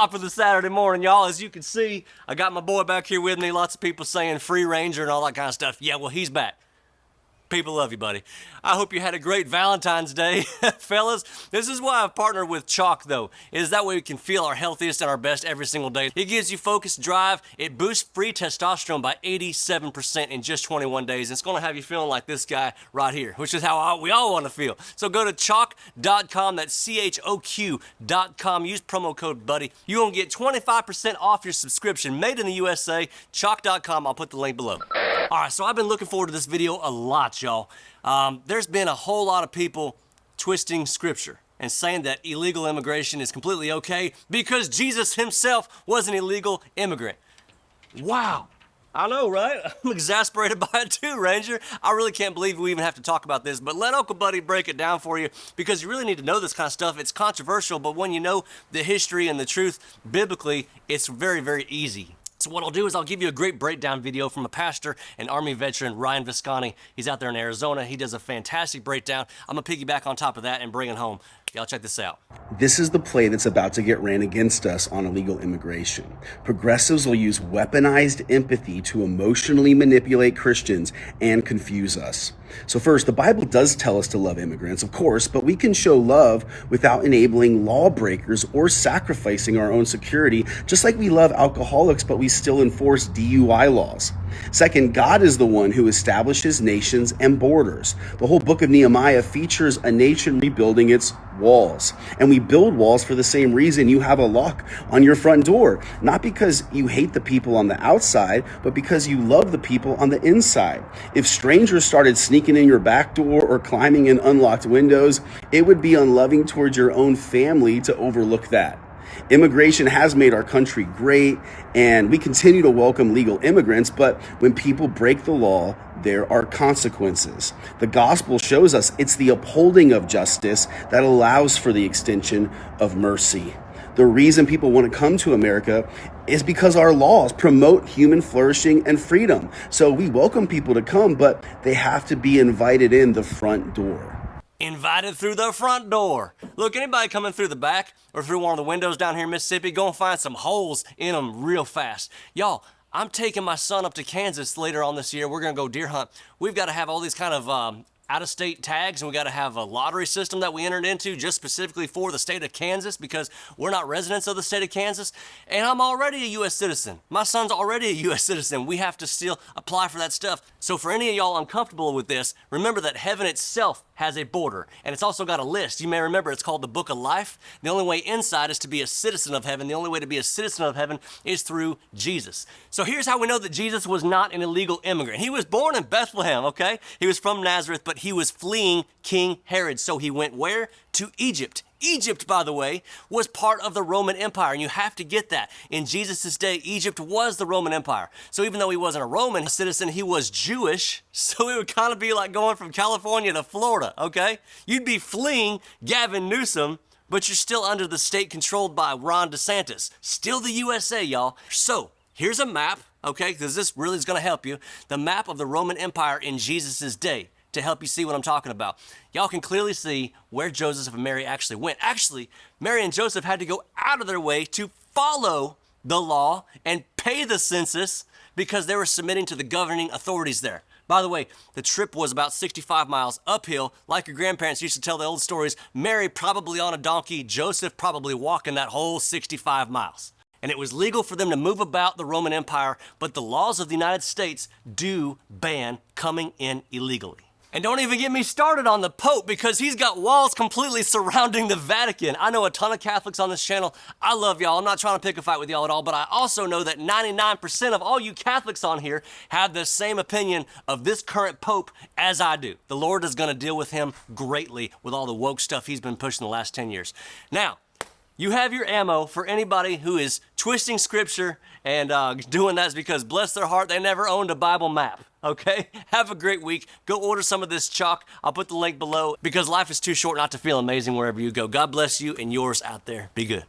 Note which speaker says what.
Speaker 1: top of the Saturday morning, y'all. As you can see, I got my boy back here with me. Lots of people saying free ranger and all that kind of stuff. Yeah, well, he's back. People love you, buddy. I hope you had a great Valentine's Day, fellas. This is why I've partnered with Chalk, though. Is that way we can feel our healthiest and our best every single day. It gives you focus, drive. It boosts free testosterone by 87% in just 21 days. It's going to have you feeling like this guy right here, which is how we all want to feel. So go to chalk.com. That's CHOQ.com. Use promo code BUDDY. You're going to get 25% off your subscription. Made in the USA. Chalk.com. I'll put the link below. All right, so I've been looking forward to this video a lot, y'all. There's been a whole lot of people twisting scripture and saying that illegal immigration is completely okay because Jesus himself was an illegal immigrant. Wow. I know, right? I'm exasperated by it too, Ranger. I really can't believe we even have to talk about this, but let Uncle Buddy break it down for you because you really need to know this kind of stuff. It's controversial, but when you know the history and the truth biblically, it's very, very easy. So what I'll do is I'll give you a great breakdown video from a pastor and Army veteran, Ryan Visconti. He's out there in Arizona. He does a fantastic breakdown. I'm going to piggyback on top of that and bring it home. Y'all check this out.
Speaker 2: This is the play that's about to get ran against us on illegal immigration. Progressives will use weaponized empathy to emotionally manipulate Christians and confuse us. So first, the Bible does tell us to love immigrants, of course, but we can show love without enabling lawbreakers or sacrificing our own security, just like we love alcoholics, but we still enforce DUI laws. Second, God is the one who establishes nations and borders. The whole book of Nehemiah features a nation rebuilding its walls. And we build walls for the same reason you have a lock on your front door. Not because you hate the people on the outside, but because you love the people on the inside. If strangers started sneaking in your back door or climbing in unlocked windows, it would be unloving towards your own family to overlook that. Immigration has made our country great, and we continue to welcome legal immigrants, but when people break the law, there are consequences. The gospel shows us it's the upholding of justice that allows for the extension of mercy. The reason people want to come to America is because our laws promote human flourishing and freedom. So we welcome people to come, but they have to be invited in the front door.
Speaker 1: Invited through the front door. Look, anybody coming through the back or through one of the windows down here in Mississippi, go and find some holes in them real fast. Y'all, I'm taking my son up to Kansas later on this year. We're going to go deer hunt. We've got to have all these kind of out-of-state tags, and we got to have a lottery system that we entered into just specifically for the state of Kansas because we're not residents of the state of Kansas, and I'm already a U.S. citizen. My son's already a U.S. citizen. We have to still apply for that stuff. So for any of y'all uncomfortable with this, remember that heaven itself has a border, and it's also got a list. You may remember it's called the Book of Life. The only way inside is to be a citizen of heaven. The only way to be a citizen of heaven is through Jesus. So here's how we know that Jesus was not an illegal immigrant. He was born in Bethlehem, okay? He was from Nazareth, but he was fleeing King Herod. So he went where? To Egypt. Egypt, by the way, was part of the Roman Empire, and you have to get that. In Jesus' day, Egypt was the Roman Empire. So even though he wasn't a Roman citizen, he was Jewish, so it would kind of be like going from California to Florida, okay? You'd be fleeing Gavin Newsom, but you're still under the state controlled by Ron DeSantis. Still the USA, y'all. So here's a map, okay, because this really is going to help you. The map of the Roman Empire in Jesus' day, to help you see what I'm talking about. Y'all can clearly see where Joseph and Mary actually went. Actually, Mary and Joseph had to go out of their way to follow the law and pay the census because they were submitting to the governing authorities there. By the way, the trip was about 65 miles uphill. Like your grandparents used to tell the old stories, Mary probably on a donkey, Joseph probably walking that whole 65 miles. And it was legal for them to move about the Roman Empire, but the laws of the United States do ban coming in illegally. And don't even get me started on the Pope because he's got walls completely surrounding the Vatican. I know a ton of Catholics on this channel. I love y'all. I'm not trying to pick a fight with y'all at all, but I also know that 99% of all you Catholics on here have the same opinion of this current Pope as I do. The Lord is going to deal with him greatly with all the woke stuff he's been pushing the last 10 years. Now, you have your ammo for anybody who is twisting scripture and doing that is because, bless their heart, they never owned a Bible map. Okay? Have a great week. Go order some of this chalk. I'll put the link below because life is too short not to feel amazing wherever you go. God bless you and yours out there. Be good.